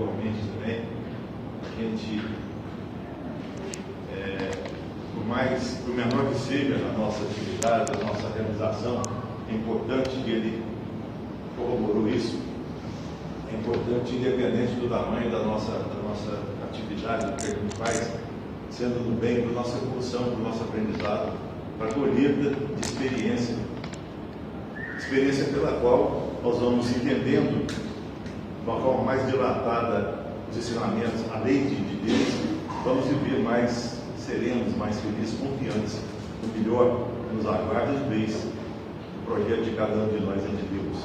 individualmente também, a gente, por menor que seja a nossa atividade, a nossa realização, é importante, e ele corroborou isso, é importante, independente do tamanho da nossa atividade, do que a gente faz, sendo do bem para a nossa evolução, para o nosso aprendizado, para a colheita de experiência pela qual nós vamos entendendo de uma forma mais dilatada os ensinamentos, a lei de Deus, vamos viver mais serenos, mais felizes, confiantes no melhor que nos aguarda de vez o projeto de cada um de nós é de Deus.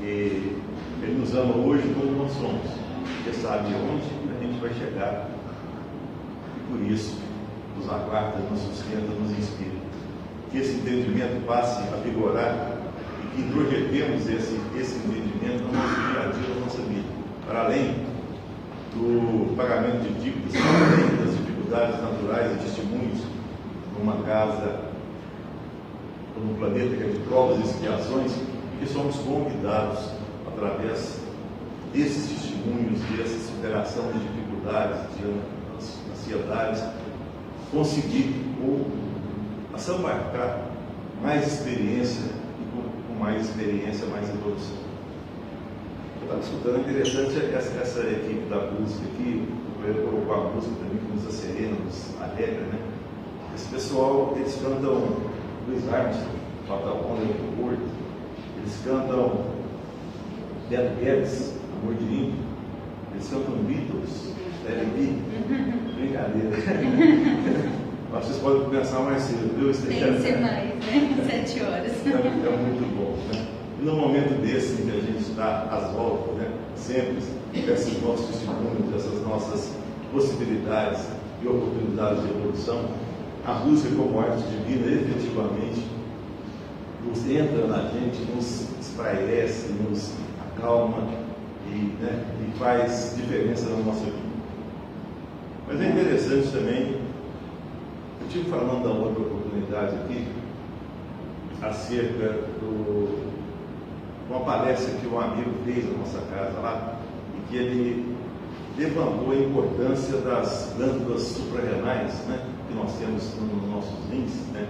E Ele nos ama hoje como nós somos, porque sabe onde a gente vai chegar, e por isso nos aguarda, nos sustenta, nos inspira. Que esse entendimento passe a vigorar e que introjetemos esse entendimento no nosso dia a dia, na nossa vida, para além do pagamento de dívidas, para além das dificuldades naturais e testemunhos numa casa, num planeta que é de provas e expiações, que somos convidados, através desses testemunhos, dessa superação de dificuldades, de ansiedades, conseguir ou assambarcar mais experiência e com mais experiência, mais evolução. Eu estava escutando, interessante essa equipe da música aqui, o Coelho colocou a música também que nos acerena, nos alegra, né? Esse pessoal, eles cantam Louis Armstrong, Fatal Onda do Porto, eles cantam Beto Guedes, Amor de Índio, eles cantam Beatles, L.B. Brincadeira. Mas vocês podem começar mais cedo, viu? Tem que ser mais, né? 7 horas. É muito bom, né? E no momento desse em que a gente está às voltas, né? Sempre esses nossos testemunhos, essas nossas possibilidades e oportunidades de evolução, a música como arte divina efetivamente nos entra na gente, nos esclarece, nos acalma e faz diferença na nossa vida. Mas é interessante também, eu estive falando da outra oportunidade aqui, acerca de uma palestra que um amigo fez na nossa casa lá, e que ele levantou a importância das glândulas suprarrenais, né, que nós temos nos nossos rins, né,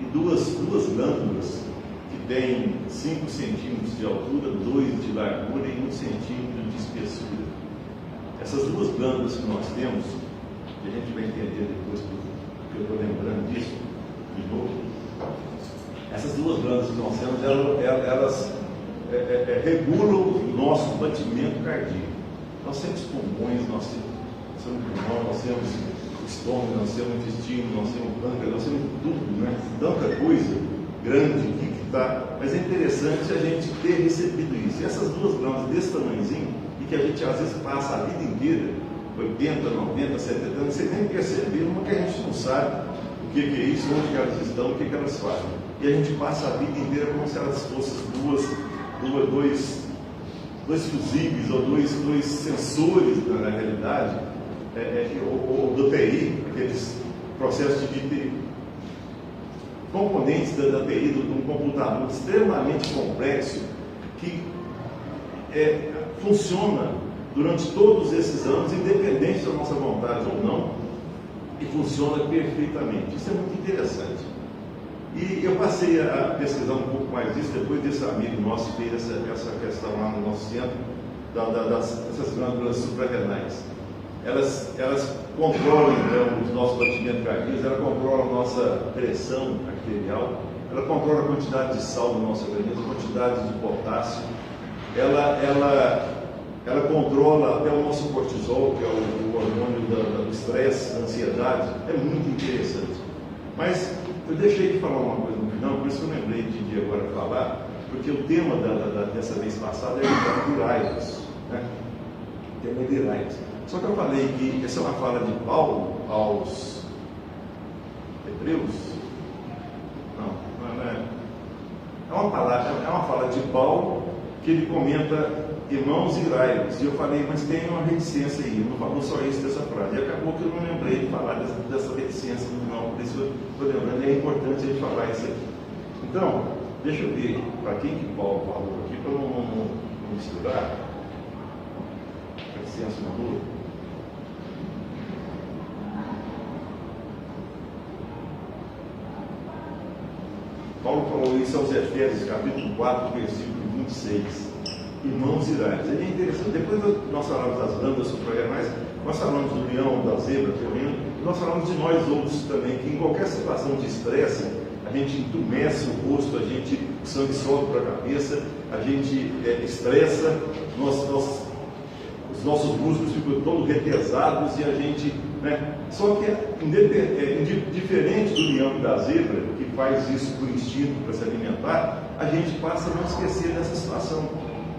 e duas glândulas que têm 5 centímetros de altura, 2 de largura e 1 centímetro de espessura. Essas duas glândulas que nós temos, que a gente vai entender depois, porque eu estou lembrando disso de novo, essas duas glândulas que nós temos, elas regulam o nosso batimento cardíaco. Nós temos pulmões, nós temos pulmão, nós temos estômago, nós temos intestino, nós temos pâncreas, nós temos tudo, né? Tanta coisa grande aqui que está. Mas é interessante a gente ter recebido isso. E essas duas glândulas desse tamanhozinho, e que a gente às vezes passa a vida inteira, 80, 90, 70 anos, você nem percebeu, porque a gente não sabe o que é isso, onde que elas estão, o que elas fazem. E a gente passa a vida inteira como se elas fossem dois fusíveis ou dois sensores na realidade, ou do TI, aqueles processos de componentes da TI, de um computador extremamente complexo que funciona durante todos esses anos, independente da nossa vontade ou não, e funciona perfeitamente. Isso é muito interessante. E eu passei a pesquisar um pouco mais disso, depois desse amigo nosso fez essa questão lá no nosso centro, dessas glândulas suprarrenais. Elas controlam, então, os nossos batimentos cardíacos, elas controlam a nossa pressão arterial, ela controla a quantidade de sal do nosso organismo, a quantidade de potássio, ela controla até o nosso cortisol, que é o hormônio do estresse, da ansiedade. É muito interessante. Mas eu deixei de falar uma coisa no final, por isso que eu lembrei de agora falar, porque o tema dessa vez passada era de Iraios, né? O tema de Iraios. Só que eu falei que essa é uma fala de Paulo aos Hebreus. Não é. É uma fala de Paulo que ele comenta irmãos Iraios. E eu falei, mas tem uma reticência aí, não falou só isso dessa frase. E acabou que eu não lembrei de falar dessa reticência no final, por isso eu estou lembrando, e é importante a gente falar isso aqui. Então, deixa eu ver para quem que Paulo falou aqui, para não misturar. senso maduro? Paulo falou isso aos Efésios, capítulo 4, versículo 26. Irmãos irais. É interessante. Depois nós falamos das lâmpadas supra-renais, nós falamos do leão, da zebra, e nós falamos de nós outros também, que em qualquer situação de estresse, a gente entumece o rosto, o sangue sobe para a cabeça, a gente estressa, os nossos músculos ficam todos retesados e a gente. Só que diferente do leão e da zebra, que faz isso por instinto para se alimentar, a gente passa a não esquecer dessa situação.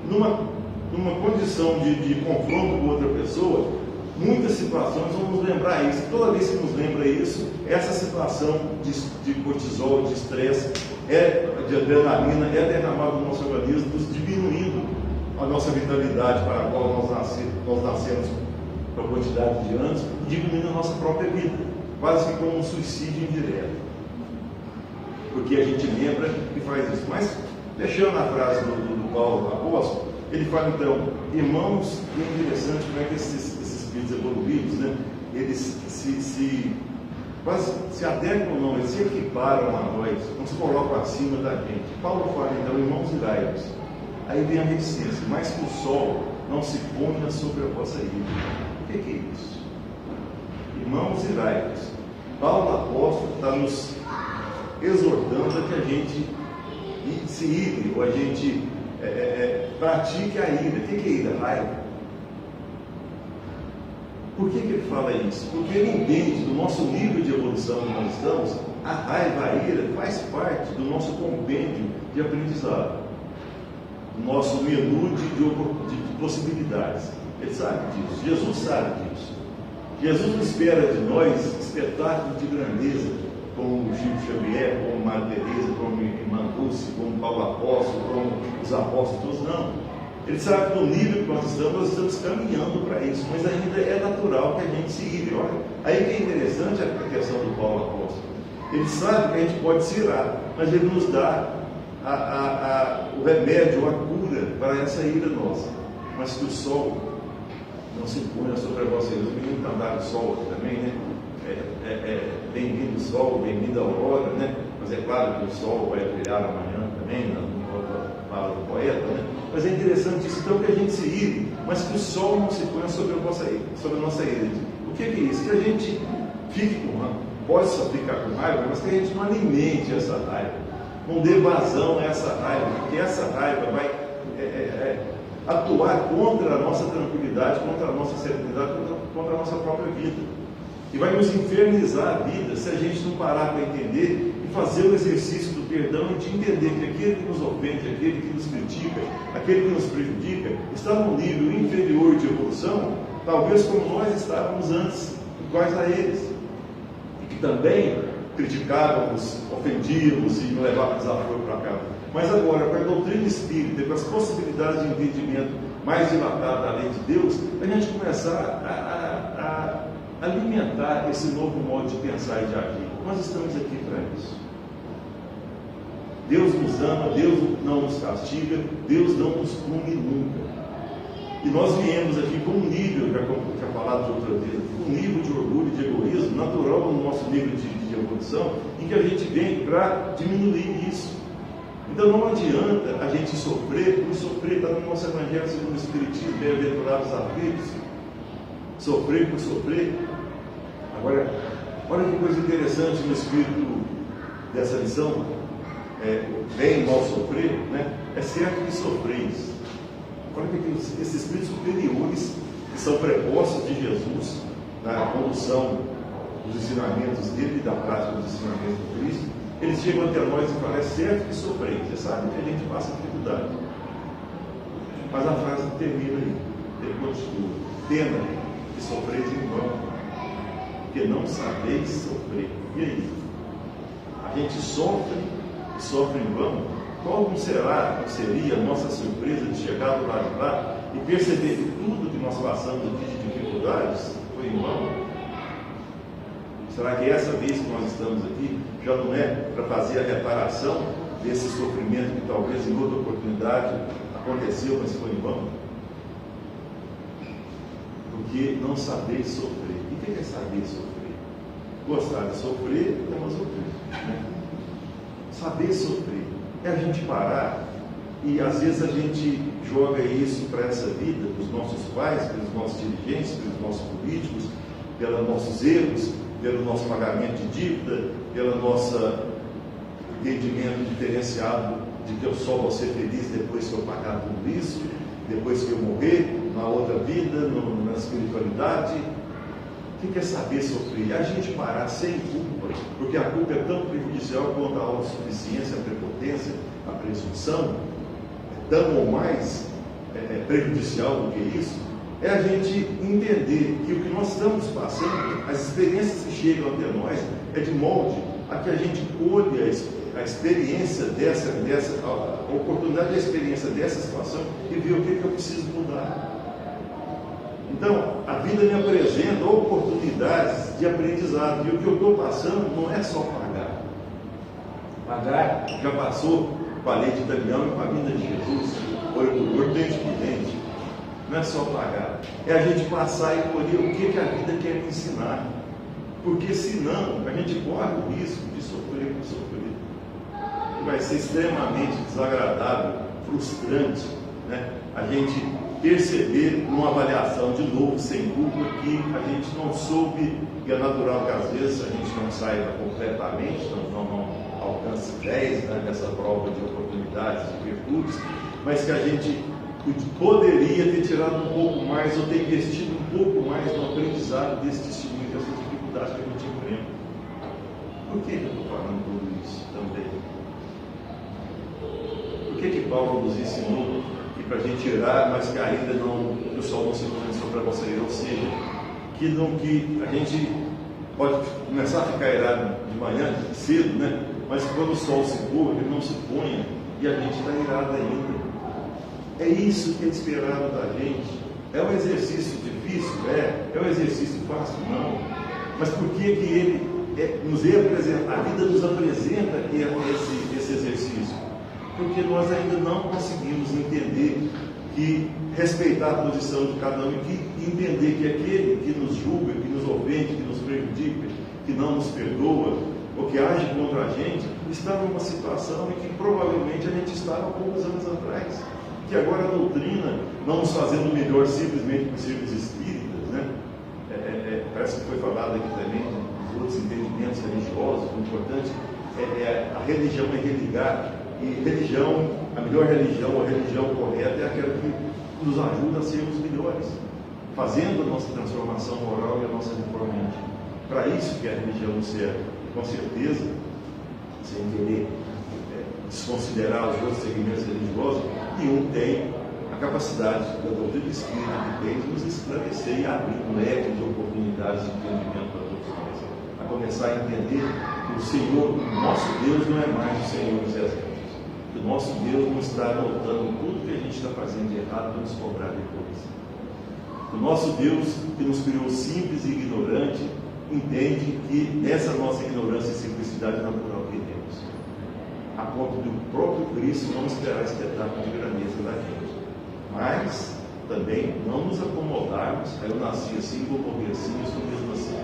Numa condição de confronto com outra pessoa, muitas situações vão nos lembrar isso. Toda vez que nos lembra isso, essa situação de cortisol, de estresse, de adrenalina, é derramada no nosso organismo, nos diminuindo a nossa vitalidade para a qual nós nascemos com a quantidade de anos, e diminuindo a nossa própria vida, quase que como um suicídio indireto. Porque a gente lembra e faz isso. Mas, deixando a frase do Paulo apóstolo, ele fala então, irmãos, e é interessante como é que esses espíritos evoluídos, eles quase se adequam ou não, eles se equiparam a nós, não se colocam acima da gente. Paulo fala então, irmãos irai-vos. Aí vem a reticência, mas que o sol não se ponha sobre a vossa ira. O que é isso? Irmãos irai-vos. Paulo apóstolo está nos exortando a que a gente se ire, ou a gente pratique a ira. O que é ira? Raiva. Por que ele fala isso? Porque ele entende do nosso nível de evolução que nós estamos, a raiva, a ira faz parte do nosso compêndio de aprendizado, do nosso menu de possibilidades. Ele sabe disso, Jesus sabe disso. Jesus não espera de nós espetáculos de grandeza, como Chico Xavier, como Maria Teresa, como Irmã Dulce, como Paulo Apóstolo, como os apóstolos, não. Ele sabe que no nível que nós estamos caminhando para isso, mas ainda é natural que a gente se ire. Olha, aí que é interessante a questão do Paulo Apóstolo. Ele sabe que a gente pode se irar, mas ele nos dá o remédio, a cura para essa ira nossa. Mas que o sol não se ponha sobre a vossa ira. Os meninos cantaram o sol aqui também, bem-vindo o sol, bem-vindo a aurora, Mas é claro que o sol vai brilhar amanhã também, fala do poeta, Mas é interessante isso, então, que a gente se ire, mas que o sol não se ponha sobre a nossa ira. O que é isso? Que a gente fique possa ficar com raiva, mas que a gente não alimente essa raiva, não dê vazão a essa raiva, porque essa raiva vai atuar contra a nossa tranquilidade, contra a nossa serenidade, contra a nossa própria vida. E vai nos infernizar a vida se a gente não parar para entender e fazer o exercício do perdão e de entender que aquele que nos ofende, aquele que nos critica, aquele que nos prejudica, está num nível inferior de evolução, talvez como nós estávamos antes, iguais a eles. E que também criticávamos, ofendíamos e não levávamos desaforo para cá. Mas agora, com a doutrina espírita, com as possibilidades de entendimento mais dilatadas da lei de Deus, a gente começar a alimentar esse novo modo de pensar e de agir. Nós estamos aqui para isso. Deus nos ama, Deus não nos castiga, Deus não nos pune nunca. E nós viemos aqui com um nível, que é falado de outra vez, um nível de orgulho, de egoísmo, natural no nosso nível de evolução, em que a gente vem para diminuir isso. Então não adianta a gente sofrer, por sofrer, está no nosso Evangelho segundo o Espiritismo, bem-aventurados os aflitos, sofrer por sofrer. Agora, olha que coisa interessante no espírito dessa lição, bem mal sofrer, é certo que sofreis. Olha que esses espíritos superiores, que são prepostos de Jesus, na condução dos ensinamentos dele e da prática dos ensinamentos de Cristo, eles chegam até nós e falam, é certo que sofreis. Você sabe que a gente passa dificuldade. Mas a frase termina aí, ele continua, tema que sofreis em vão, porque não sabeis sofrer. E aí? A gente sofre e sofre em vão? Qual seria a nossa surpresa de chegar do lado de lá e perceber que tudo que nós passamos aqui de dificuldades foi em vão? Será que essa vez que nós estamos aqui já não é para fazer a reparação desse sofrimento que talvez em outra oportunidade aconteceu, mas foi em vão? porque não saber sofrer. E o que é saber sofrer? Gostar de sofrer é uma sofrer, né? Saber sofrer é a gente parar e às vezes a gente joga isso para essa vida dos nossos pais, pelos nossos dirigentes, pelos nossos políticos, pelos nossos erros, pelo nosso pagamento de dívida, pelo nosso entendimento diferenciado de que eu só vou ser feliz depois que eu pagar tudo isso, depois que eu morrer, na outra vida, na espiritualidade. O que é saber sofrer? A gente parar sem culpa, porque a culpa é tão prejudicial quanto a autossuficiência, a prepotência, a presunção, é tão ou mais prejudicial do que isso. É a gente entender que o que nós estamos passando, as experiências que chegam até nós, é de molde a que a gente colhe a experiência a oportunidade da experiência dessa situação e ver o que eu preciso mudar. Então, a vida me apresenta oportunidades de aprendizado, e o que eu estou passando não é só pagar. Pagar já passou com a lei de Daniel e com a vinda de Jesus, por dente por dente. Não é só pagar, é a gente passar e colher o que a vida quer me ensinar. Porque senão a gente corre o risco de sofrer por sofrer. E vai ser extremamente desagradável, frustrante, né? A gente perceber numa avaliação de novo, sem culpa, que a gente não soube, e é natural que às vezes a gente não saiba completamente, não alcance 10, né, nessa prova de oportunidades e virtudes, mas que a gente poderia ter tirado um pouco mais ou ter investido um pouco mais no aprendizado desse testemunho, dessas dificuldades que a gente enfrenta. Por que eu estou falando tudo isso também? Por que Paulo nos ensinou que para a gente tirar, mas que ainda não, o sol não se começou para você, ou seja, que a gente pode começar a ficar irado de manhã, cedo, né? Mas quando o sol se pôr, ele não se ponha e a gente está irado ainda. É isso que é esperado da gente. É um exercício difícil? É um exercício fácil? Não. Mas por que ele nos apresenta, a vida nos apresenta esse exercício? Porque nós ainda não conseguimos entender que respeitar a posição de cada um e entender que aquele que nos julga, que nos ofende, que nos prejudica, que não nos perdoa, ou que age contra a gente, está numa situação em que provavelmente a gente estava há poucos anos atrás. Que agora a doutrina, não nos fazendo melhor simplesmente por sermos espíritas, né? Parece que foi falado aqui também dos outros entendimentos religiosos. O importante a religião é religar, e religião, a melhor religião, a religião correta é aquela que nos ajuda a sermos melhores, fazendo a nossa transformação moral e a nossa reforma íntima. Para isso que a religião serve, com certeza, sem querer desconsiderar os outros segmentos religiosos, nenhum tem a capacidade da doutrina espírita que tem de nos esclarecer e abrir um leque de oportunidades de entendimento para todos nós. A começar a entender que o Senhor, o nosso Deus, não é mais o Senhor dos exércitos. Que o nosso Deus não está anotando tudo que a gente está fazendo de errado para nos cobrar depois. O nosso Deus, que nos criou simples e ignorante, entende que nessa nossa ignorância e simplicidade natural que temos, a ponto do próprio Cristo não esperar espetáculo de grandeza da gente, mas também não nos acomodarmos, eu nasci assim, vou morrer assim, eu sou mesmo assim,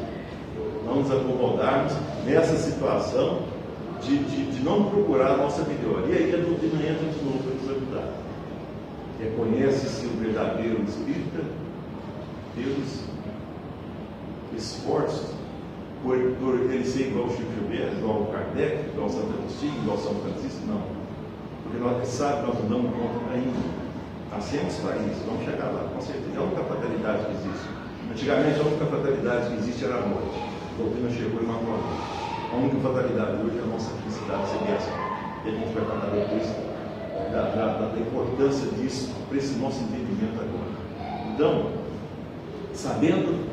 não nos acomodarmos nessa situação de não procurar a nossa melhor. E aí a doutrina entra de novo para nos ajudar. Reconhece-se o verdadeiro espírita pelos esforços por ele ser igual ao Chico Gilberto, igual ao Kardec, igual ao Santo Agostinho, igual ao São Francisco, não. Porque nós sabemos, nós não damos conta ainda. Nascemos para isso, vamos chegar lá, com certeza. É a única fatalidade que existe. Antigamente, a única fatalidade que existe era a morte. A doutrina chegou e matou a morte. A única fatalidade hoje é a nossa felicidade ser essa. E a gente vai falar depois da importância disso para esse nosso entendimento agora. Então, sabendo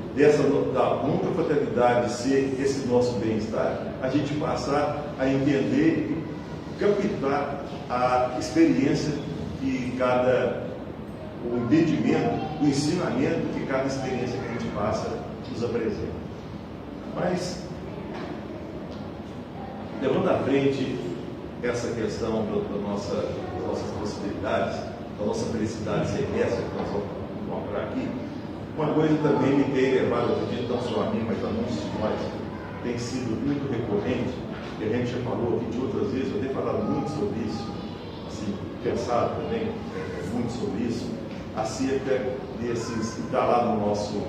da nunca fatalidade ser esse nosso bem-estar, a gente passar a entender e captar a experiência que o entendimento, o ensinamento que cada experiência que a gente passa nos apresenta. Mas, levando à frente essa questão das nossas possibilidades, da nossa felicidade celeste que nós vamos mostrar aqui, Uma coisa também me tem levado, acredito, não só a mim, mas a muitos de nós, tem sido muito recorrente, que a gente já falou aqui de outras vezes, eu tenho falado muito sobre isso, assim, pensado também muito sobre isso, acerca desses, que está lá no nosso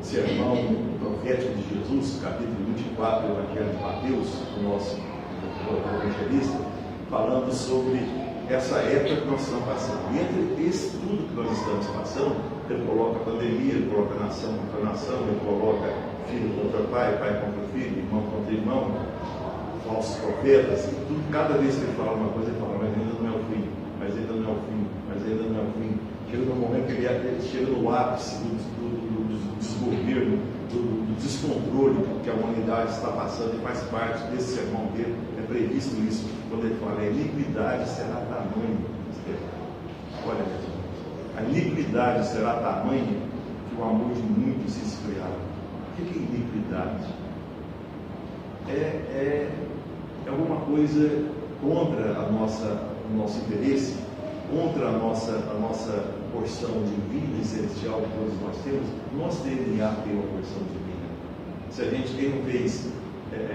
sermão profético de Jesus, capítulo 24 do Evangelho de Mateus, o nosso evangelista, falando sobre essa época que nós estamos passando. E entre esse tudo que nós estamos passando, ele coloca a pandemia, ele coloca nação contra nação, ele coloca filho contra pai, pai contra filho, irmão contra irmão, falsos profetas, e tudo, cada vez que ele fala uma coisa, ele fala, mas ainda não é o fim, mas ainda não é o fim, mas ainda não é o fim. Chega no momento que ele chega no ápice do desgoverno, do descontrole que a humanidade está passando, e faz parte desse sermão dele, é previsto isso, quando ele fala, a iniquidade será tamanho, olha, meus irmãos, a iniquidade será tamanho que o amor de muitos se esfriará. O que é iniquidade? É alguma coisa contra o nosso interesse, contra a nossa porção divina e celestial que todos nós temos. Nosso DNA tem uma porção divina. Se a gente, quem não fez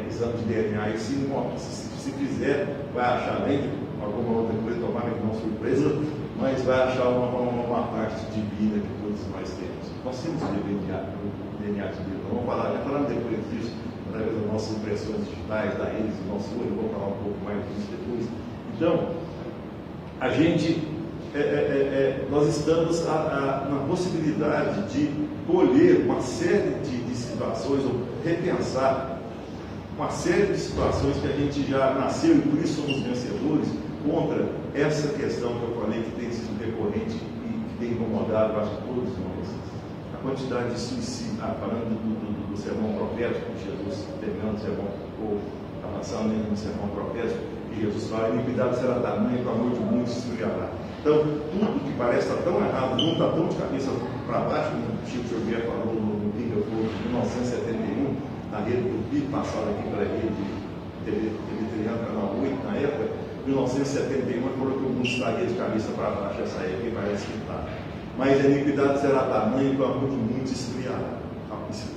exame de DNA, e se fizer, vai achar, além de alguma outra coisa, tomara que não surpresa, mas vai achar uma parte divina que todos nós temos. Nós temos o DNA de Deus. Vamos falar, já falamos depois disso, através das nossas impressões digitais, da eles, do nosso olho, vou falar um pouco mais disso depois. Então, a gente, nós estamos na possibilidade de colher uma série de situações, ou repensar uma série de situações que a gente já nasceu e por isso somos vencedores contra essa questão que eu falei que tem sido recorrente e que tem incomodado, acho que todos nós. A quantidade de suicídio, falando do sermão profético de Jesus, terminando o sermão, ou avançando no sermão profético, que Jesus fala, a iniquidade será tamanha que o amor de muitos se esfriará. Então, tudo que parece estar tão errado, não está tão de cabeça para baixo, como o Chico Xavier falou no Pinga Fogo de 1971, na rede do PIB, passada aqui para a rede de TV Triângulo, canal 8, na época, 1971, falou que o mundo estaria de cabeça para baixo, essa época, e parece que está. Mas a iniquidade será tamanha que o amor de muitos esfriará.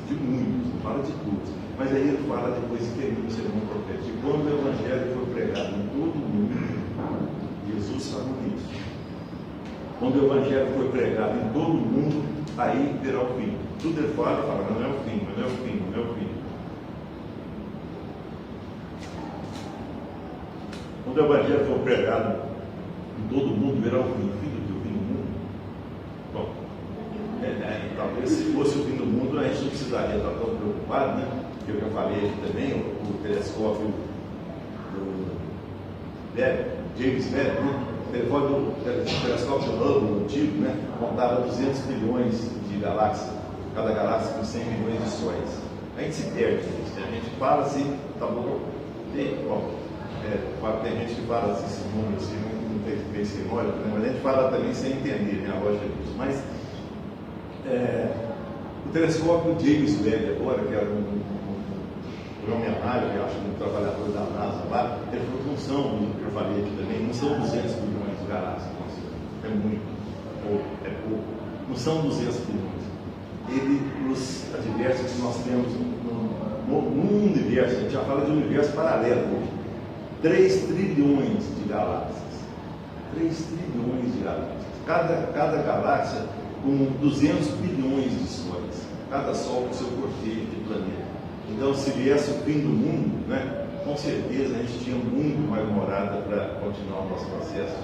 De muitos, não fala de todos. Mas aí ele fala depois que termina o sermão profético. Quando o Evangelho foi pregado em todo o mundo, Jesus falou isso. Quando o Evangelho foi pregado em todo o mundo, aí terá o fim. Tudo ele fala, mas não é o fim, não é o fim, não é o fim. Quando o Evangelho for pregado em todo o mundo, verá o fim. O fim do mundo? Bom, talvez se fosse o fim do mundo, a gente não precisaria estar tão preocupado, né? Eu já falei aqui também, o telescópio do James Webb, né? O telescópio Hubble, antigo, né? Contava 200 bilhões de galáxias, cada galáxia com 100 milhões de sóis. A gente se perde nisso, né? A gente fala assim, tá bom, tem gente que fala assim, esse número assim, não tem bem simbólico, né? Mas a gente fala também sem entender, né, a lógica disso. Mas o telescópio James Webb agora, que era uma homenagem, eu acho, um trabalhador da NASA lá, ele falou que não são, eu falei aqui também, não são 200 bilhões de galáxias, é muito, é pouco, não são 200 bilhões. Os adversos que nós temos no universo, a gente já fala de universo paralelo hoje, 3 trilhões de galáxias. 3 trilhões de galáxias. Cada galáxia com 200 bilhões de sóis. Cada sol com seu cortejo de planeta. Então, se viesse o fim do mundo, né, com certeza a gente tinha muito mais morada para continuar o nosso processo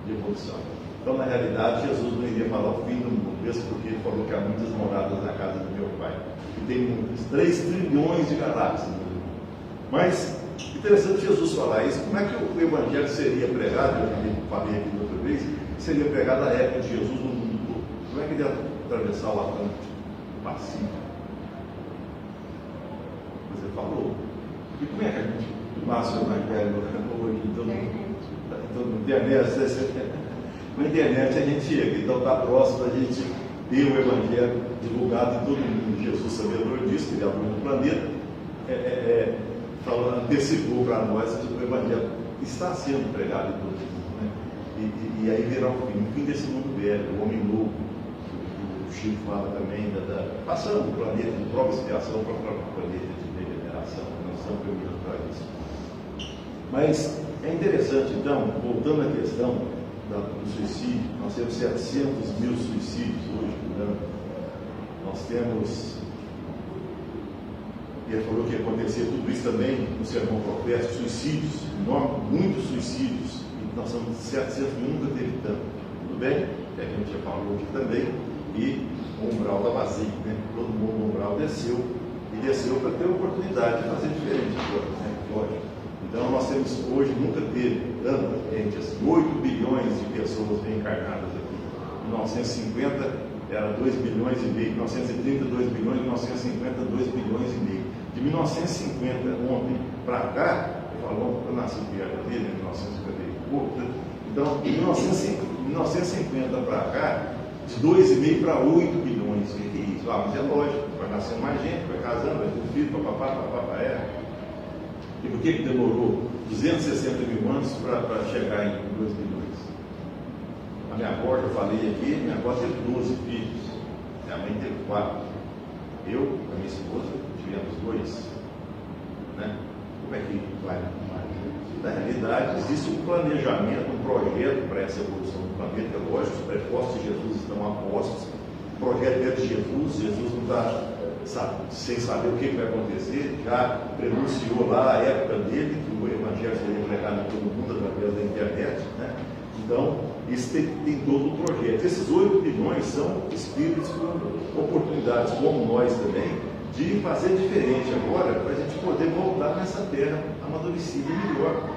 de evolução. Então, na realidade, Jesus não iria falar o fim do mundo, mesmo porque ele falou que há muitas moradas na casa do meu Pai. E tem muitas, 3 trilhões de galáxias. Mas, interessante Jesus falar isso. Como é que o Evangelho seria pregado? Eu falei aqui da outra vez, seria pregado na época de Jesus no mundo todo. Como é que ele ia atravessar o Atlântico, o Pacífico? Você falou. E como é que a gente passa o Evangelho hoje? Então, na internet a gente chega, então está próximo a gente ter o Evangelho divulgado em todo mundo. Jesus, sabedor disso, que ele abriu no planeta, antecipou para nós que o Evangelho está sendo pregado em todo mundo. Né? e aí virá o fim desse mundo velho, o homem novo. O Chico fala também, passando do planeta de prova e expiação para o planeta de regeneração, nós estamos caminhando para isso. Mas é interessante, então, voltando à questão do suicídio, nós temos 700 mil suicídios hoje por ano. Nós temos, ele falou que ia acontecer tudo isso também no sermão profético, suicídios, muitos suicídios, e nós somos 700, nunca teve tanto. Tudo bem? Que a gente já falou aqui também, e o umbral está vazio, né? Todo mundo no umbral desceu, e desceu para ter a oportunidade de fazer diferente agora, né? Lógico. Então nós temos hoje, nunca teve tanta gente, assim, 8 bilhões de pessoas reencarnadas aqui. Em 1950 era 2 bilhões e meio, 1930, 2 bilhões, 1950, 2 bilhões e meio. De 1950, ontem, para cá, eu nasci perto dele, em 1950 e pouco, então, de 1950 para cá, de 2,5 para 8 bilhões. O que é isso? Mas é lógico, vai nascendo mais gente, vai casando, vai ter filho, papapá. E por que demorou 260 mil anos para chegar em 2 bilhões? A minha avó, eu falei aqui, minha avó teve 12 filhos, minha mãe teve 4. Eu, a minha esposa, tivemos 2. Né? Como é que vai? Na realidade, existe um planejamento, um projeto para essa evolução do planeta. É lógico, os pressupostos de Jesus estão apostos. O projeto é de Jesus não está sem saber o que vai acontecer, já prenunciou lá a época dele, que o Evangelho seria pregado em todo mundo através da internet. Né? Então, isso tem todo o projeto. Esses 8 bilhões são espíritos com oportunidades, como nós também, de fazer diferente agora, para a gente poder voltar nessa terra amadurecida e melhor,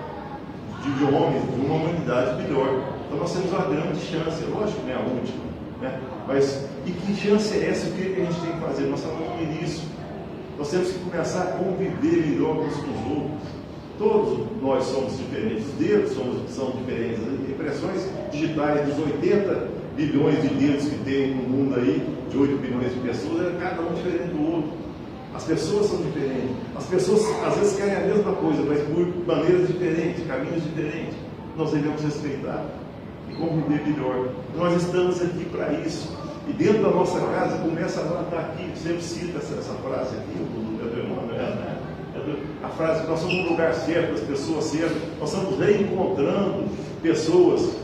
de homens, de uma humanidade melhor. Então nós temos uma grande chance, lógico que não é a última, né? Mas e que chance é essa? O que a gente tem que fazer? Nós estamos no início, nós temos que começar a conviver melhor uns com os outros. Todos nós somos diferentes, os dedos são diferentes, as impressões digitais dos 80 bilhões de dedos que tem no mundo aí, de 8 bilhões de pessoas, é cada um diferente do outro. As pessoas são diferentes. As pessoas às vezes querem a mesma coisa, mas por maneiras diferentes, caminhos diferentes. Nós devemos respeitar e conviver melhor. Nós estamos aqui para isso. E dentro da nossa casa, começa a estar aqui, sempre cita essa frase aqui, do Emmanuel, né? A frase que nós somos no lugar certo, as pessoas certas, nós estamos reencontrando pessoas,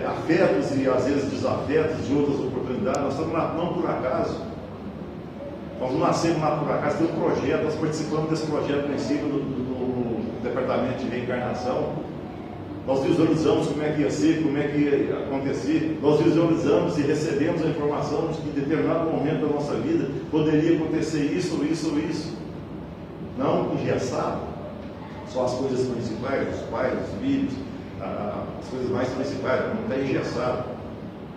afetos e às vezes desafetos de outras oportunidades. Nós estamos lá não por acaso. Nós não nascemos lá por acaso, tem um projeto, nós participamos desse projeto em cima do Departamento de Reencarnação. Nós visualizamos como é que ia ser, como é que ia acontecer. Nós visualizamos e recebemos a informação de que em determinado momento da nossa vida poderia acontecer isso. Não engessado, só as coisas principais, os pais, os filhos, as coisas mais principais, não está engessado.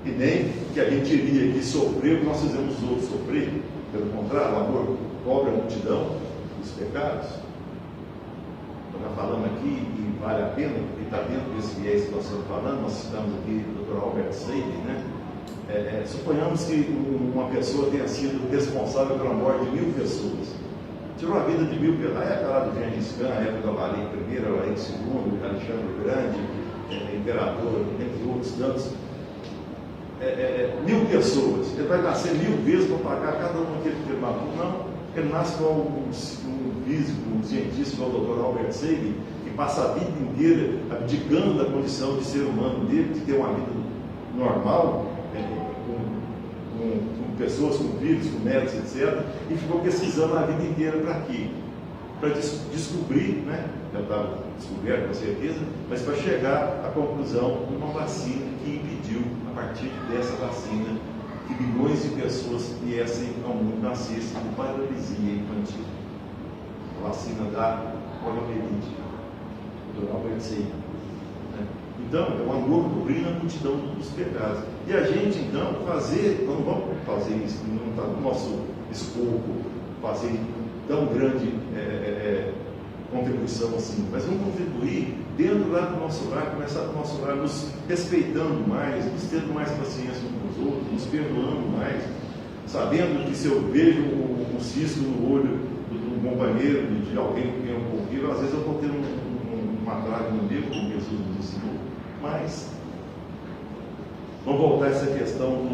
E nem que a gente iria aqui sofrer o que nós fizemos os outros sofrer. Pelo contrário, o amor cobre a multidão dos pecados. Então, nós falamos aqui, e vale a pena, porque está dentro desse viés que nós estamos falando, nós citamos aqui o Dr. Albert Sabin, né? Suponhamos que uma pessoa tenha sido responsável pela morte de 1000 pessoas. Tirou a vida de 1000 pessoas. A época lá do Gengis Khan, a época da Valéria I, Valéria II, Alexandre o Grande, imperador, entre outros tantos. 1000 pessoas. Ele vai nascer 1000 vezes para pagar cada um daquele que ele matou? Não. Ele nasce com um físico, um cientista, como o Dr. Albert Sabin, que passa a vida inteira abdicando da condição de ser humano dele, de ter uma vida normal, com pessoas, com filhos, com netos, etc. E ficou pesquisando a vida inteira para quê? Para descobrir, né? Já estava descoberto com certeza, mas para chegar à conclusão de uma vacina que impediu, a partir dessa vacina, que bilhões de pessoas viessem ao mundo, nascessem de paralisia infantil. A vacina da poliomielite, do Albert Sabin. Então, é o amor cobrindo a multidão dos pecados. E a gente, então, nós não vamos fazer isso, não está no nosso escopo fazer tão grande contribuição assim, mas vamos contribuir dentro lá do nosso lar, começar do nosso lar, nos respeitando mais, nos tendo mais paciência uns com os outros, nos perdoando mais, sabendo que se eu vejo um cisco no olho do companheiro, de alguém com quem eu convivo, às vezes eu vou ter uma trave no dedo, como Jesus nos ensinou, mas Vamos voltar a essa questão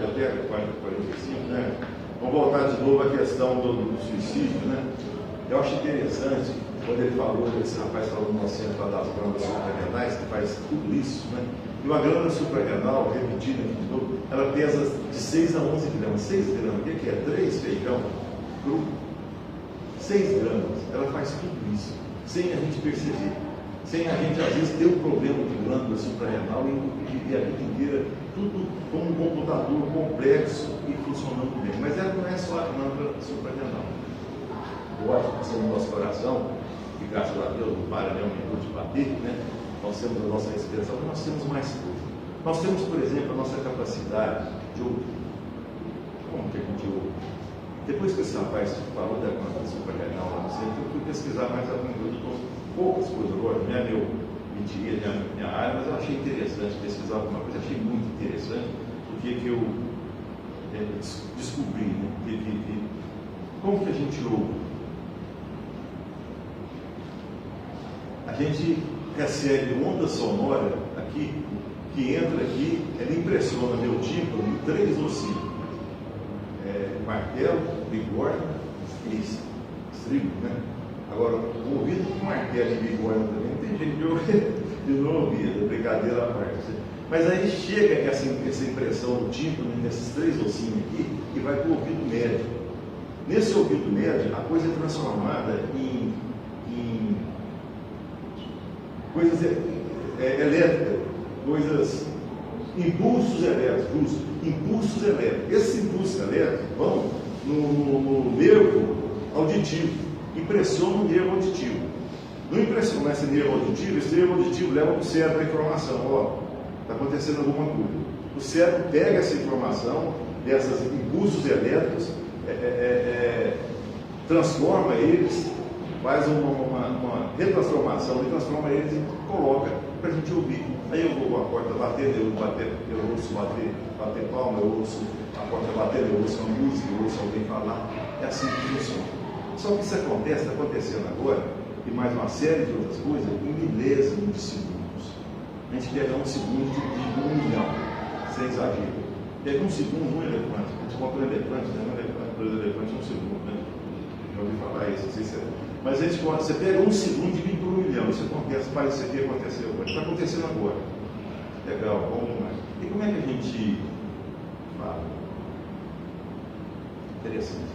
até 45, né? Vamos voltar de novo à questão do suicídio, né? Eu acho interessante quando ele falou, esse rapaz falou no assento das glândulas suprarrenais, que faz tudo isso, né? E uma glândula suprarrenal, repetida aqui de novo, ela pesa de 6 a 11 gramas. 6 gramas, o que é? 3 feijão cru? 6 gramas. Ela faz tudo isso, sem a gente perceber. Sem a gente, às vezes, ter um problema de glândula suprarrenal e viver a vida inteira, tudo como um computador complexo e funcionando bem. Mas ela não é só a glândula suprarrenal. Eu acho que no nosso coração, que graças a Deus não para nem um minuto de bater, né? Nós temos a nossa respiração, mas nós temos mais coisas. Nós temos, por exemplo, a nossa capacidade de ouvir. Como que a gente ouve? Depois que esse rapaz falou da glândula suprarrenal lá no centro, eu fui pesquisar mais alguma coisa, poucas coisas agora, não é meu mentira, minha área, mas eu achei interessante pesquisar alguma coisa, achei muito interessante o que eu descobri, né? Como que a gente ouve? A gente recebe onda sonora aqui, que entra aqui, ela impressiona meu tímpano em 3 ossinhos. Martelo, bigorna e estribo, né? Agora, o ouvido com martelo e bigorna também, não tem jeito de não ouvir, é brincadeira à parte. Mas aí chega essa impressão do tímpano, nesses 3 ossinhos aqui, e vai para o ouvido médio. Nesse ouvido médio, a coisa é transformada em coisas elétricas, impulsos elétricos. Esses impulsos elétricos vão no nervo auditivo, impressionam o nervo auditivo. Não impressiona esse nervo auditivo leva para o cérebro a informação, está acontecendo alguma coisa. O cérebro pega essa informação, desses impulsos elétricos, transforma eles, faz uma retransformação e transforma eles e coloca para a gente ouvir. Aí eu vou a porta batendo, eu ouço bater palma, eu ouço a porta batendo, eu ouço uma música, eu ouço alguém falar. É assim que funciona. Só que isso está acontecendo agora, e mais uma série de outras coisas, em milésimos de segundos. A gente pega um segundo de 1 milhão, sem exagero. Pega um segundo, um elefante. A gente compra um elefante, né? Um elefante um segundo, né? Já ouvi falar isso, não sei se é. Mas você pega um segundo e divide por 1 milhão. Isso acontece, isso aqui aconteceu agora. Está acontecendo agora. Legal, bom demais. E como é que a gente fala? Interessante.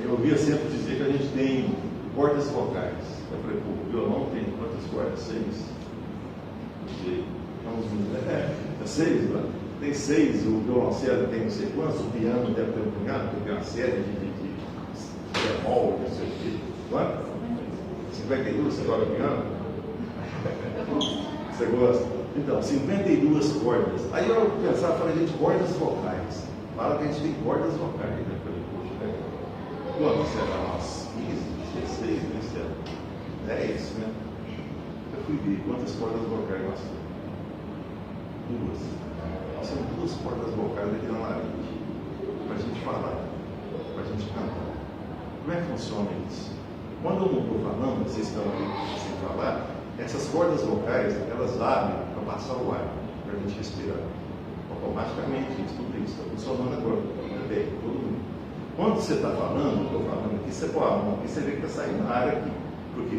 Eu ouvia sempre dizer que a gente tem cordas vocais. Eu falei, pô, o violão tem quantas cordas? 6. É 6, né? Tem 6, o violoncelo tem não sei quantos, o piano deve ter um punhado, porque tem uma série de bemol, não sei o quê. Quanto? 52, você toca piano? Você gosta? Então, 52 cordas. Aí eu pensava, falei, gente, cordas vocais. Fala que a gente tem cordas vocais, né? Eu falei, poxa, quantas será? Umas 15, 16, né? 10, né? Eu fui ver quantas cordas vocais nós temos. 2. Nós temos 2 cordas vocais aqui na laringe, para a gente falar, para a gente cantar. Como é que funciona isso? Quando eu não estou falando, vocês estão aqui sem falar, essas cordas vocais, elas abrem para passar o ar, para a gente respirar. Automaticamente, tudo isso está funcionando agora. Bem, todo mundo. Quando você está falando, eu estou falando aqui, você põe a mão aqui, você vê que está saindo ar aqui. Porque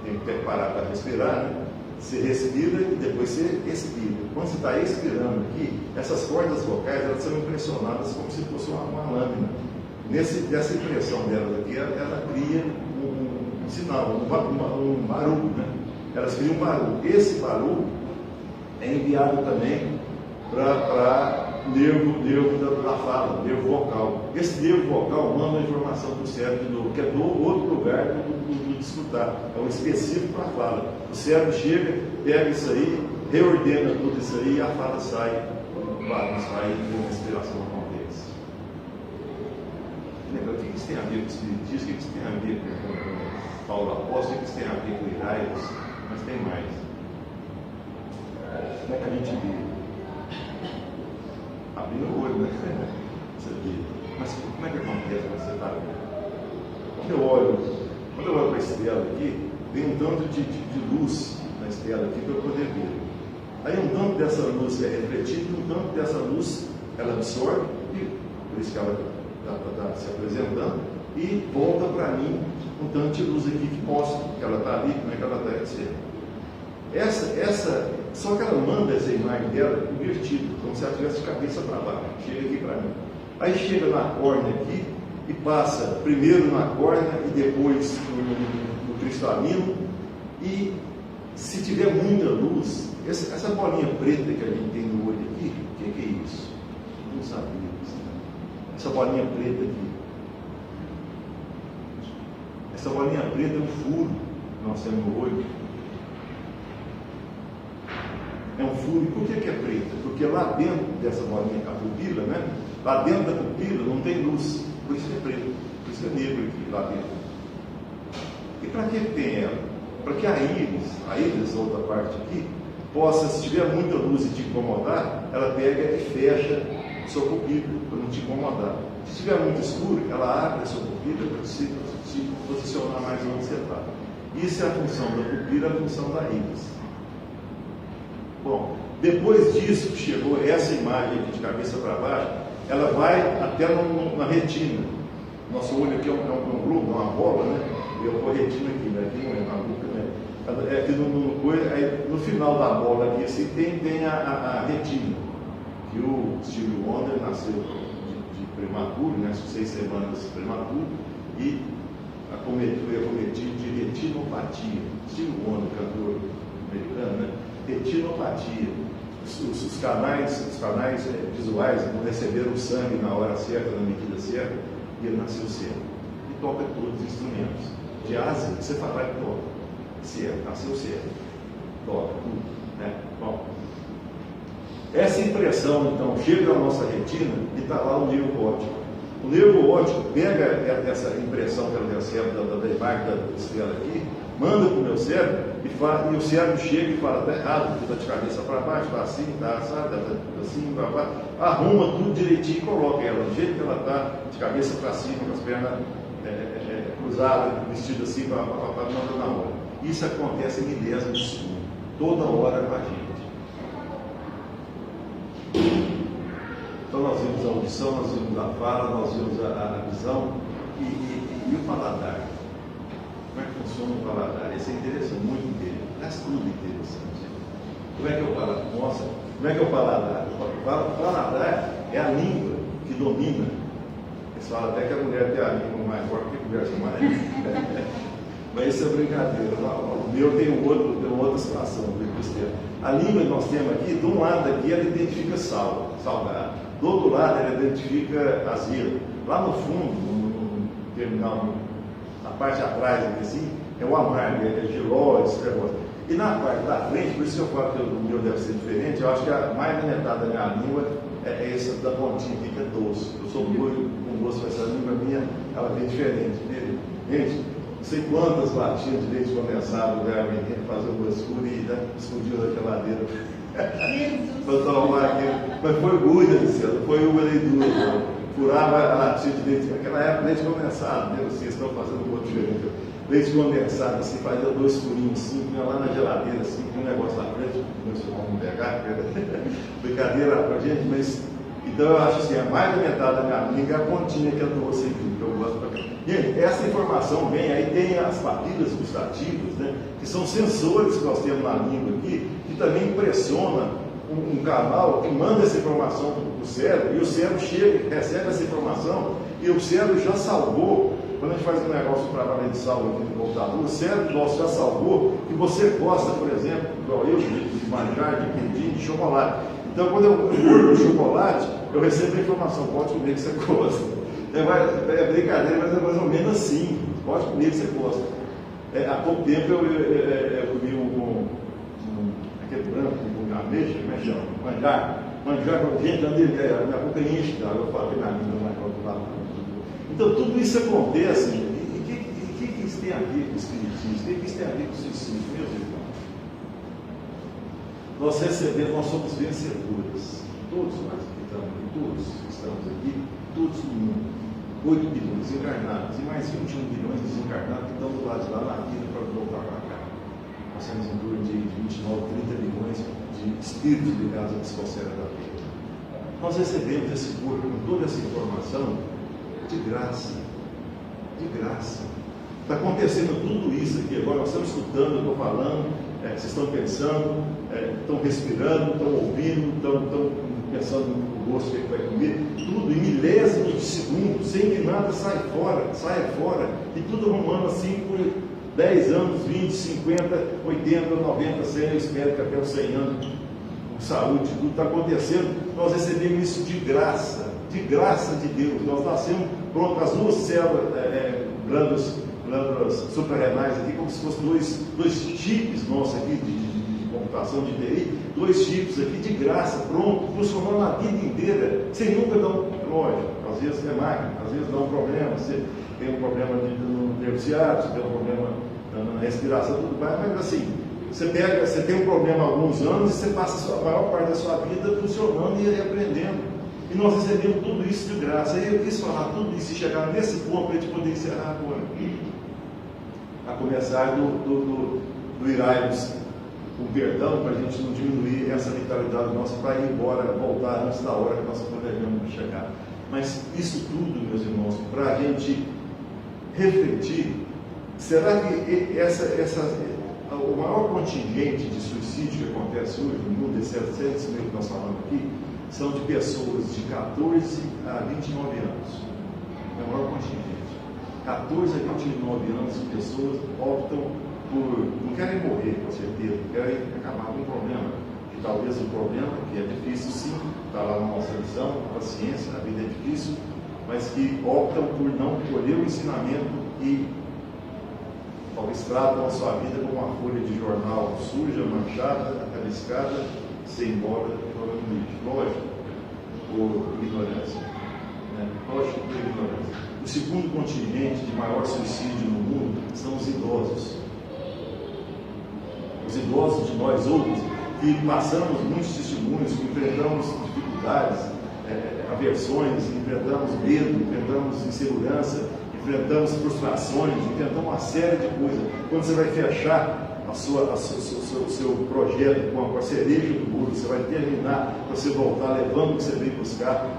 tem que parar para respirar, né? Você respira e depois você expira. Quando você está expirando aqui, essas cordas vocais, elas são impressionadas como se fosse uma lâmina. Dessa impressão delas aqui, ela cria um sinal, um barulho, né? Elas criam um barulho. Esse barulho é enviado também para nervo da fala, nervo vocal. Esse nervo vocal manda a informação para o cérebro, que é do outro lugar do escutar. É um específico para a fala. O cérebro chega, pega isso aí, reordena tudo isso aí e a fala sai, o barulho sai e a respiração acontece. O que isso tem a ver com o espiritismo? O que isso tem a ver com Paulo Apóstolo? O que isso tem a ver com Iraios? Mas tem mais. Como é que a gente vê? Abrindo o olho, né? Você vê. Mas como é que acontece quando você está vendo? Quando eu olho para a estrela aqui, tem um tanto de luz na estrela aqui para eu poder ver. Aí um tanto dessa luz é refletida, um tanto dessa luz ela absorve, por isso que ela está se apresentando, e volta para mim um tanto de luz aqui que mostra que ela está ali, como é que ela está etc. Só que ela manda essa imagem dela invertida, como se ela tivesse de cabeça para baixo, chega aqui para mim. Aí chega na córnea aqui e passa primeiro na córnea e depois no cristalino, e se tiver muita luz, essa bolinha preta que a gente tem no olho aqui, o que é isso? Não sabia disso. Essa bolinha preta aqui. Essa bolinha preta é um furo que nós temos no olho. É um furo. Por que é preta? Porque lá dentro dessa bolinha, a pupila, né? Lá dentro da pupila não tem luz. Por isso é preto. Por isso é negro aqui, lá dentro. E para que tem ela? Para que a íris, outra parte aqui, possa, se tiver muita luz e te incomodar, ela pega e fecha sua pupila, para não te incomodar. Se tiver muito escuro, ela abre a sua pupila para te posicionar mais onde você está. Isso é a função da pupila, a função da íris. Bom, depois disso que chegou essa imagem aqui de cabeça para baixo, ela vai até na retina. Nosso olho aqui é um globo, uma bola, né? Eu vou retina aqui, né? Aqui não é uma boca, né? Aqui no final da bola aqui assim, tem a retina, que o Steve Wonder nasceu de prematuro, né? 6 semanas prematuro, e foi acometido de retinopatia. Steve Wonder, cantor americano, né? Retinopatia. Os canais visuais não receberam o sangue na hora certa, na medida certa, e ele nasceu cedo. E toca todos os instrumentos. De asa, você fala que toca. Certo, nasceu cedo. Toca tudo. Né? Bom, essa impressão, então, chega na nossa retina e está lá o nervo óptico. O nervo óptico pega essa impressão que ela recebe da imagem da estrela aqui, manda para o meu cérebro, e o cérebro chega e fala: está errado, está de cabeça para baixo, está assim, está assim, para baixo, arruma tudo direitinho e coloca ela do jeito que ela está, de cabeça para cima, com as pernas cruzadas, vestida assim, para mandar na hora. Isso acontece em milésimos de segundo, toda hora com a gente. Então nós vimos a audição, nós vimos a fala, nós vimos a visão e o paladar. Como é que funciona o paladar? Isso é interessante, muito interessante. Mas tudo interessante. Como é que é o paladar? Nossa, como é que é o paladar? O paladar é a língua que domina. Eles falam até que a mulher tem a língua mais forte que conversa mais. Mas isso é brincadeira. O meu tem outra situação. A língua que nós temos aqui, de um lado aqui, ela identifica salgado. Do outro lado, ela identifica azedo. Lá no fundo, no terminal, na parte de atrás aqui assim, é o amargo, é giló, esse negócio. E na parte da frente, por isso que eu falo que o meu deve ser diferente, eu acho que a mais da metade da minha língua é essa da pontinha aqui, que é doce. Eu sou doido com doce, mas essa língua minha, ela é bem diferente. Gente, não sei quantas latinhas de leite condensado o menino fazer o bascura e escondido na geladeira. Para tomar aquilo. Mas foi orgulho do céu, não foi uma leitura. Furava a latinha de leite. Naquela época, leite condensado, né? Vocês estão fazendo um outro diferente. Leite condensado, assim, fazia 2 furinhos assim, vinha lá na geladeira, assim, com um negócio na frente, vamos pegar, brincadeira pra gente, mas. Então eu acho assim, a mais da metade da minha língua é a pontinha que eu trouxe aqui, que eu gosto pra cá. Gente, essa informação vem, aí tem as papilas gustativas, né, que são sensores que nós temos na língua aqui, que também impressiona um canal que manda essa informação para o cérebro, e o cérebro chega, recebe essa informação, e o cérebro já salvou. Quando a gente faz um negócio para valer de salvo aqui no computador, o cérebro nosso já salvou que você gosta, por exemplo, igual eu, de manjar, de quindim, de chocolate. Então, quando eu mordo o chocolate, eu recebo a informação: pode comer que você gosta. É brincadeira, mas é mais ou menos assim: pode comer que você gosta. Há pouco tempo eu comi aquele branco com ameixa, como é que chama? Manjar, gente, a minha boca enche, eu falo que na língua mais do lado. Então, tudo isso acontece. E o que isso tem a ver com o espiritismo? O que isso tem a ver com o suicídio, meus irmãos? Nós somos vencedores. Todos nós que estamos aqui, todos no mundo. 8 bilhões encarnados e mais 21 bilhões desencarnados que estão do lado de lá na vida para voltar para cá. Nós nós temos em torno de 29, 30 milhões de espíritos ligados à psicosfera da Terra. Nós recebemos esse corpo com toda essa informação de graça. De graça. Está acontecendo tudo isso aqui agora, nós estamos escutando, eu estou falando, vocês estão pensando, estão respirando, estão ouvindo, estão pensando no gosto que vai comer, tudo em milésimos de segundo, sem que nada saia fora, e tudo arrumando assim por 10 anos, 20, 50, 80, 90, 100, eu espero que até os 100 anos, com saúde, tudo está acontecendo, nós recebemos isso de graça de Deus, nós nascemos, pronto, as duas células, glândulas suprarrenais aqui, como se fossem dois chips nossos aqui de computação, de TI, 2 chips aqui de graça, pronto, funcionando a vida inteira, sem nunca dar lógico, às vezes é máquina, às vezes dá um problema, você tem um problema no nervo ciático, você tem um problema na respiração, tudo mais, mas assim, você tem um problema há alguns anos e você passa a maior parte da sua vida funcionando e aprendendo. E nós recebemos tudo isso de graça. E eu quis falar tudo isso e chegar nesse ponto para a gente poder encerrar agora. A começar do iraios com perdão, para a gente não diminuir essa vitalidade nossa para ir embora, voltar antes da hora que nós planejamos chegar. Mas isso tudo, meus irmãos, para a gente refletir, será que o maior contingente de suicídio que acontece hoje no mundo, esses 700 mil que nós falamos aqui, são de pessoas de 14 a 29 anos. É o maior contingente. 14 a 29 anos de pessoas optam por, não querem morrer, com certeza, querem acabar com um problema. E talvez o problema, que é difícil sim, está lá na nossa lição, a paciência, a vida é difícil, mas que optam por não colher o ensinamento e talvez tratam a sua vida como uma folha de jornal suja, manchada, rabiscada, sem embora, lógico, por ignorância. Lógico, por ignorância. O segundo contingente de maior suicídio no mundo são os idosos. Os idosos de nós outros, que passamos muitos testemunhos, que enfrentamos dificuldades, aversões, enfrentamos medo, enfrentamos insegurança, enfrentamos frustrações, enfrentamos uma série de coisas. Quando você vai fechar o seu projeto com a cereja do bolo, você vai terminar para você voltar levando o que você veio buscar.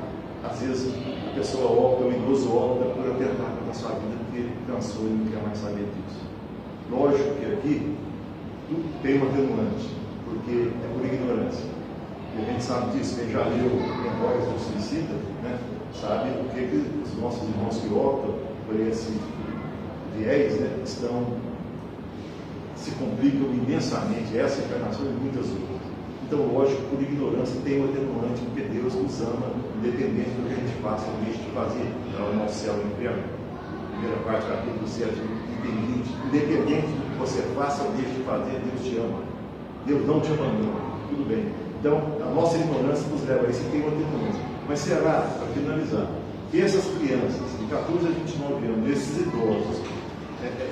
Às vezes a pessoa opta, o idoso opta por atentar para a sua vida porque ele cansou e não quer mais saber disso. Lógico que aqui tudo tem um atenuante, porque é por ignorância. E a gente sabe disso, quem já leu Memórias do Suicida, sabe o que os nossos irmãos que optam por esse viés, se complicam imensamente, essa encarnação e muitas outras. Então, lógico, por ignorância tem o atenuante, porque Deus nos ama, independente do que a gente faça ou deixe de fazer. Então, o nosso céu e inferno, primeira parte, capítulo 7, independente do que você faça ou deixe de fazer, Deus te ama. Deus não te abandona. Tudo bem. Então, a nossa ignorância nos leva a isso e tem o atenuante. Mas será, para finalizar, que essas crianças de 14 a 29 anos, esses idosos,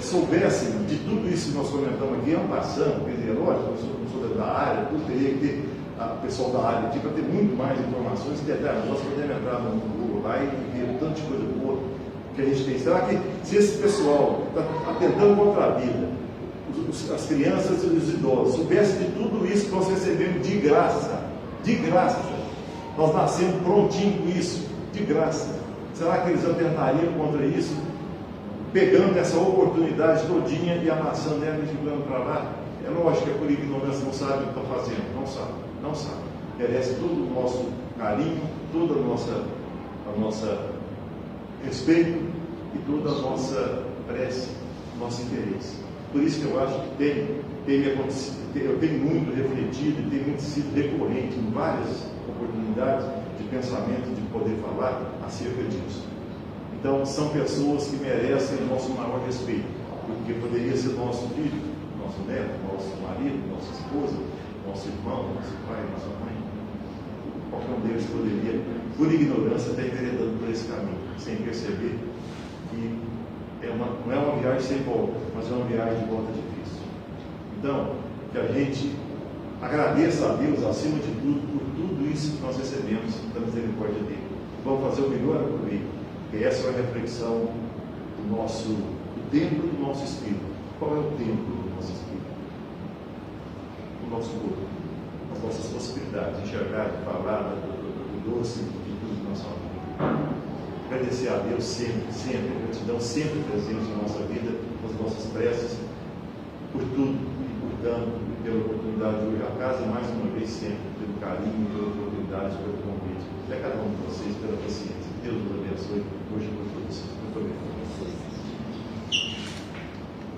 soubessem de tudo isso que nós comentamos aqui, passando, quer dizer, lógico, eu sou da área, tudo teria que ter o pessoal da área aqui para ter muito mais informações, que até nós podemos entrar no Google lá e ver tanta de coisa boa que a gente tem. Será que se esse pessoal está atentando contra a vida, as crianças e os idosos soubessem de tudo isso que nós recebemos de graça, nós nascemos prontinho com isso, de graça, será que eles atentariam contra isso? Pegando essa oportunidade todinha e amassando ela e jogando para lá? É lógico que é por ignorância, não sabe o que está fazendo, não sabe. Merece todo o nosso carinho, toda a nossa respeito e toda a nossa prece, nosso interesse. Por isso que eu acho que tem me acontecido, eu tenho muito refletido e tem muito sido recorrente em várias oportunidades de pensamento, de poder falar acerca disso. Então, são pessoas que merecem o nosso maior respeito, porque poderia ser nosso filho, nosso neto, nosso marido, nossa esposa, nosso irmão, nosso pai, nossa mãe. Qualquer um deles poderia, por ignorância, estar enveredando por esse caminho, sem perceber que não é uma viagem sem volta, mas é uma viagem de volta difícil. Então, que a gente agradeça a Deus, acima de tudo, por tudo isso que nós recebemos da misericórdia dele. Vamos fazer o melhor por ele. E essa é a reflexão do templo do nosso espírito. Qual é o templo do nosso espírito? nosso corpo, as nossas possibilidades, enxergar, de falar, do doce, de tudo que nós falamos. Agradecer a Deus sempre, gratidão sempre presente na nossa vida, nas nossas preces, por tudo e por tanto, pela oportunidade de hoje a casa, e mais uma vez sempre, pelo carinho, pela oportunidade, pelo convite. Até cada um de nós.